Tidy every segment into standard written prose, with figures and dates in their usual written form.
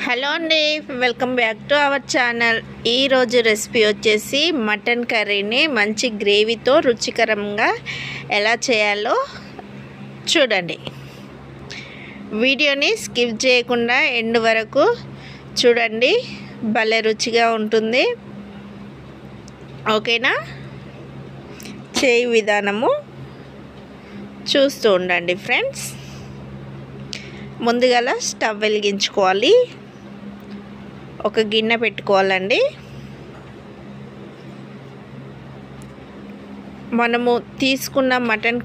Hello అండి, welcome back to our channel. ఈరోజు recipe వచ్చేసి మటన్ కర్రీని మంచి గ్రేవీతో రుచికరంగా ఎలా చేయాలో చూడండి. వీడియోని స్కిప్ చేయకుండా ఎండ్ వరకు చూడండి, భలే రుచిగా ఉంటుంది. ఓకేనా? చేయి విధానము చూస్తూ ఉండండి ఫ్రెండ్స్. ముందుగా స్టవ్ వెలిగించుకోవాలి. ఒక గిన్నె పెట్టుకోవాలండి. మనము తీసుకున్న మటన్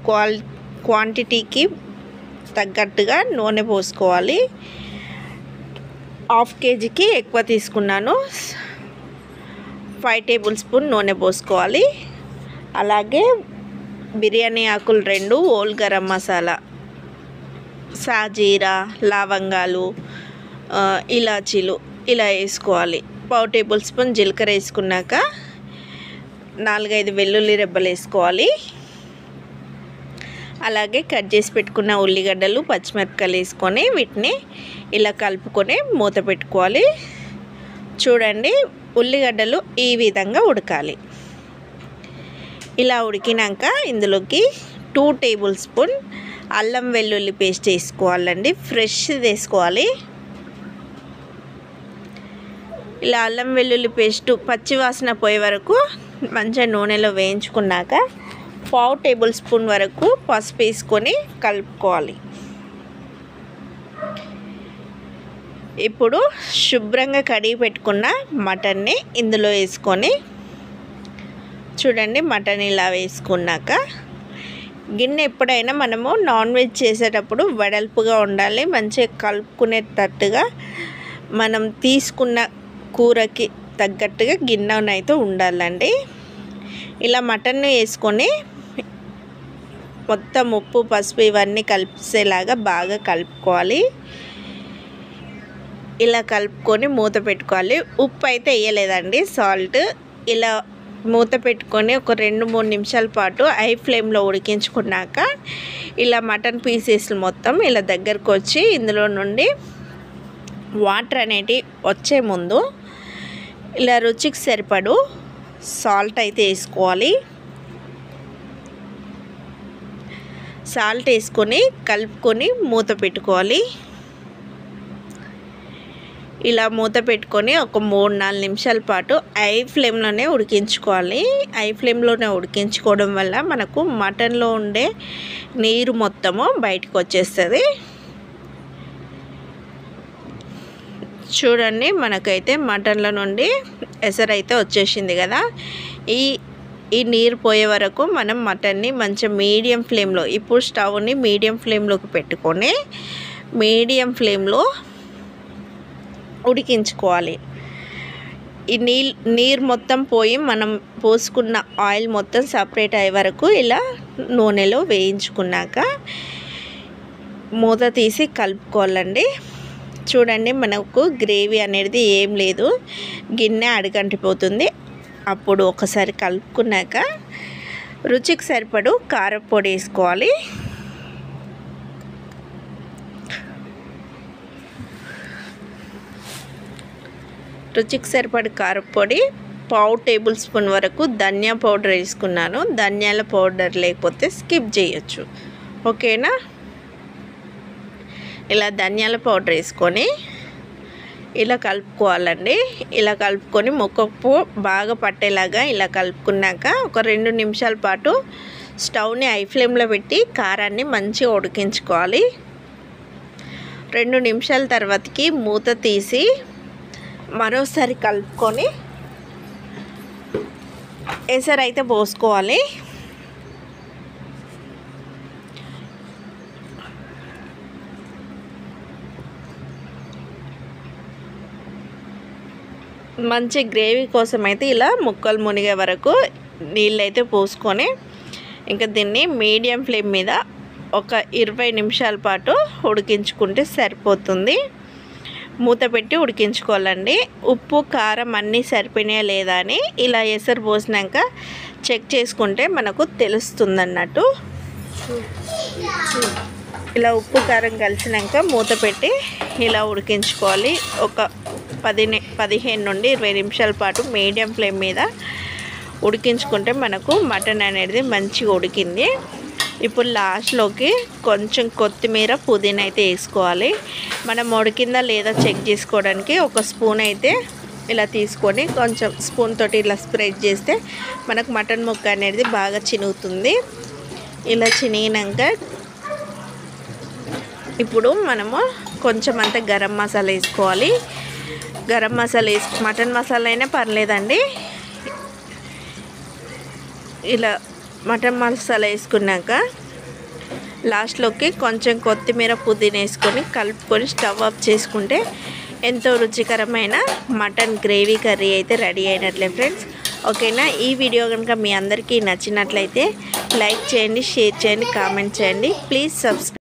క్వాంటిటీకి తగ్గట్టుగా నూనె పోసుకోవాలి. 1/2 కేజీకి ఎక్కువ తీసుకున్నాను. 5 టేబుల్ స్పూన్ నూనె పోసుకోవాలి. అలాగే బిర్యానీ ఆకులు 2, హోల్ గరం మసాలా, సాజీరా, లవంగాలు, ఇలాచీలు ఇలా వేసుకోవాలి. 1/2 టేబుల్ స్పూన్ జీలకర్ర వేసుకున్నాక 4-5 వెల్లుల్లి రెబ్బలు వేసుకోవాలి. అలాగే కట్ చేసి పెట్టుకున్న ఉల్లిగడ్డలు, పచ్చిమిరపకాయలు వేసుకొని వీటిని ఇలా కలుపుకొని మూత పెట్టుకోవాలి. చూడండి, ఉల్లిగడ్డలు ఈ విధంగా ఉడకాలి. ఇలా ఉడికినాక ఇందులోకి 2 టేబుల్ స్పూన్ అల్లం వెల్లుల్లి పేస్ట్ వేసుకోవాలండి. ఫ్రెష్ వేసుకోవాలి. ఇలా అల్లం వెల్లుల్లి పేస్ట్ పచ్చి వాసన పోయే వరకు మంచిగా నూనెలో వేయించుకున్నాక 1/2 టేబుల్ స్పూన్ వరకు పసుపు వేసుకొని కలుపుకోవాలి. ఇప్పుడు శుభ్రంగా కడిగి పెట్టుకున్న మటన్ని ఇందులో వేసుకొని చూడండి, మటన్ ఇలా వేసుకున్నాక గిన్నె ఎప్పుడైనా మనము నాన్ వెజ్ చేసేటప్పుడు వెడల్పుగా ఉండాలి. మంచిగా కలుపుకునేటట్టుగా మనం తీసుకున్న కూరకి తగ్గట్టుగా గిన్నెనైతే ఉండాలండి. ఇలా మటన్ వేసుకొని మొత్తం ఉప్పు, పసుపు ఇవన్నీ కలిసేలాగా బాగా కలుపుకోవాలి. ఇలా కలుపుకొని మూత పెట్టుకోవాలి. ఉప్పు అయితే వేయలేదండి, సాల్ట్. ఇలా మూత పెట్టుకొని ఒక 2-3 నిమిషాల పాటు హై ఫ్లేమ్లో ఉడికించుకున్నాక ఇలా మటన్ పీసెస్లు మొత్తం ఇలా దగ్గరకు వచ్చి ఇందులో నుండి వాటర్ అనేటివి వచ్చే ముందు ఇలా రుచికి సరిపడు సాల్ట్ అయితే వేసుకోవాలి. సాల్ట్ వేసుకొని కలుపుకొని మూత పెట్టుకోవాలి. ఇలా మూత పెట్టుకొని ఒక 3-4 నిమిషాల పాటు హై ఫ్లేమ్లోనే ఉడికించుకోవాలి. హై ఫ్లేమ్లోనే ఉడికించుకోవడం వల్ల మనకు మటన్లో ఉండే నీరు మొత్తము బయటకు వచ్చేస్తుంది. చూడండి, మనకైతే మటన్ల నుండి ఎసరైతే వచ్చేసింది కదా. ఈ నీరు పోయే వరకు మనం మటన్ని మంచిగా మీడియం ఫ్లేమ్లో, ఇప్పుడు స్టవ్ని మీడియం ఫ్లేమ్లోకి పెట్టుకొని మీడియం ఫ్లేమ్లో ఉడికించుకోవాలి. ఈ నీరు మొత్తం పోయి మనం పోసుకున్న ఆయిల్ మొత్తం సపరేట్ అయ్యే వరకు ఇలా నూనెలో వేయించుకున్నాక మూత తీసి కలుపుకోవాలండి. చూడండి, మనకు గ్రేవీ అనేది ఏం లేదు, గిన్నె అడుగంటిపోతుంది. అప్పుడు ఒకసారి కలుపుకున్నాక రుచికి సరిపడు కారపొడి వేసుకోవాలి. రుచికి సరిపడి కారపొడి, 1/2 టేబుల్ స్పూన్ వరకు ధనియా పౌడర్ వేసుకున్నాను. ధనియాల పౌడర్ లేకపోతే స్కిప్ చేయొచ్చు. ఓకేనా? ఇలా ధనియాల పౌడర్ వేసుకొని ఇలా కలుపుకోవాలండి. ఇలా కలుపుకొని ముక్కకు బాగా పట్టేలాగా ఇలా కలుపుకున్నాక ఒక 2 నిమిషాల పాటు స్టవ్ని హై ఫ్లేమ్లో పెట్టి కారాన్ని మంచిగా ఉడికించుకోవాలి. 2 నిమిషాల తర్వాతకి మూత తీసి మరోసారి కలుపుకొని ఎసరైతే పోసుకోవాలి. మంచి గ్రేవీ కోసం అయితే ఇలా ముక్కలు మునిగే వరకు నీళ్ళైతే పోసుకొని ఇంకా దీన్ని మీడియం ఫ్లేమ్ మీద ఒక 20 నిమిషాల పాటు ఉడికించుకుంటే సరిపోతుంది. మూత పెట్టి ఉడికించుకోవాలండి. ఉప్పు, కారం అన్నీ సరిపోయినాయా లేదా అని ఇలా ఎసరు పోసినాక చెక్ చేసుకుంటే మనకు తెలుస్తుంది అన్నట్టు. ఇలా ఉప్పు కారం కలిసినాక మూత పెట్టి ఇలా ఉడికించుకోవాలి. ఒక 15 నుండి 20 నిమిషాల పాటు మీడియం ఫ్లేమ్ మీద ఉడికించుకుంటే మనకు మటన్ అనేది మంచిగా ఉడికింది. ఇప్పుడు లాస్ట్లోకి కొంచెం కొత్తిమీర పుదీనా అయితే వేసుకోవాలి. మనం ఉడికిందా లేదా చెక్ చేసుకోవడానికి ఒక స్పూన్ అయితే ఇలా తీసుకొని కొంచెం స్పూన్ తోటి ఇలా స్ప్రెడ్ చేస్తే మనకు మటన్ ముక్క అనేది బాగా చినుగుతుంది. ఇలా చినిగినాక ఇప్పుడు మనము కొంచెం అంత గరం మసాలా వేసుకోవాలి. గరం మసాలా మటన్ మసాలా అయినా పర్లేదండి. ఇలా మటన్ మసాలా వేసుకున్నాక లాస్ట్లోకి కొంచెం కొత్తిమీర పుదీనా వేసుకొని కలుపుకొని స్టవ్ ఆఫ్ చేసుకుంటే ఎంతో రుచికరమైన మటన్ గ్రేవీ కర్రీ అయితే రెడీ అయినట్లే ఫ్రెండ్స్. ఓకేనా? ఈ వీడియో కనుక మీ అందరికీ నచ్చినట్లయితే లైక్ చేయండి, షేర్ చేయండి, కామెంట్ చేయండి. Please subscribe.